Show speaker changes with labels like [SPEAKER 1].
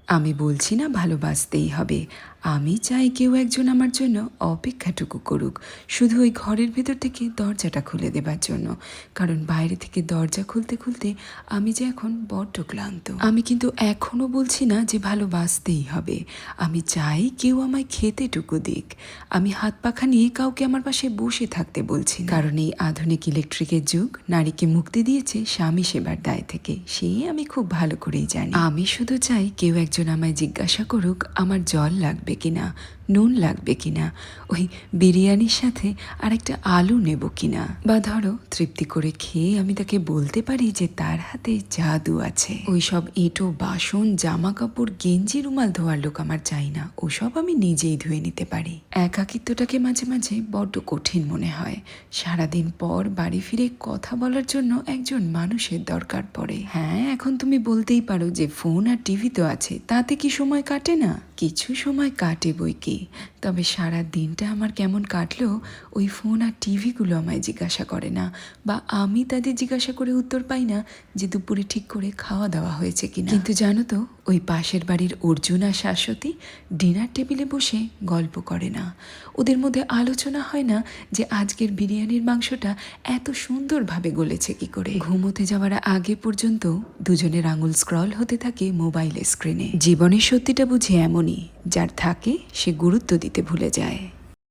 [SPEAKER 1] আমি বলছি না ভালোবাসতেই হবে, আমি চাই কেউ একজন আমার জন্য অপেক্ষাটুকু করুক, শুধু ওই ঘরের ভেতর থেকে দরজাটা খুলে দেবার জন্য। কারণ বাইরে থেকে দরজা খুলতে খুলতে আমি যে এখন বড্ড ক্লান্ত। আমি কিন্তু এখনও বলছি না যে ভালোবাসতেই হবে, আমি চাই কেউ আমায় খেতেটুকু দিক। আমি হাত পাখা নিয়ে কাউকে আমার পাশে বসে থাকতে বলছি না, কারণ এই আধুনিক ইলেকট্রিকের যুগ নারীকে মুক্তি দিয়েছে স্বামী সেবার দায় থেকে, সে আমি খুব ভালো করেই জানি। আমি শুধু চাই কেউ একজন আমায় জিজ্ঞাসা করুক আমার জল লাগবে কিনা, নুন লাগবে কিনা, ওই বিরিয়ানির সাথে আর একটা আলু নেব কিনা, বা ধরো তৃপ্তি করে খেয়ে আমি তাকে বলতে পারি যে তার হাতে জাদু আছে। ওই সব এঁটো বাসন, জামা কাপড়, গেঞ্জি, রুমাল ধোয়ার লোক আমার চাই না, ওসব আমি নিজেই ধুয়ে নিতে পারি। একাকিত্বটাকে মাঝে মাঝে বড্ড কঠিন মনে হয়। সারাদিন পর বাড়ি ফিরে কথা বলার জন্য একজন মানুষের দরকার পড়ে। হ্যাঁ, এখন তুমি বলতেই পারো যে ফোন আর টিভি তো আছে, তাতে কি সময় কাটে না? কিছু সময় কাটে বই কি, তবে সারা দিনটা আমার কেমন কাটলো ওই ফোন আর টিভিগুলো আমায় জিজ্ঞাসা করে না, বা আমি তাদের জিজ্ঞাসা করে উত্তর পাই না যে দুপুরে ঠিক করে খাওয়া দাওয়া হয়েছে কিনা। কিন্তু জানো তো, ওই পাশের বাড়ির অর্জুন আর শাশ্বতী ডিনার টেবিলে বসে গল্প করে না, ওদের মধ্যে আলোচনা হয় না যে আজকের বিরিয়ানির মাংসটা এত সুন্দরভাবে গলেছে কি করে। ঘুমোতে যাওয়ার আগে পর্যন্ত দুজনের আঙুল স্ক্রল হতে থাকে মোবাইলের স্ক্রিনে। জীবনের সত্যিটা বুঝি এমনই, যার থাকে সে গুরুত্ব দিতে ভুলে যায়।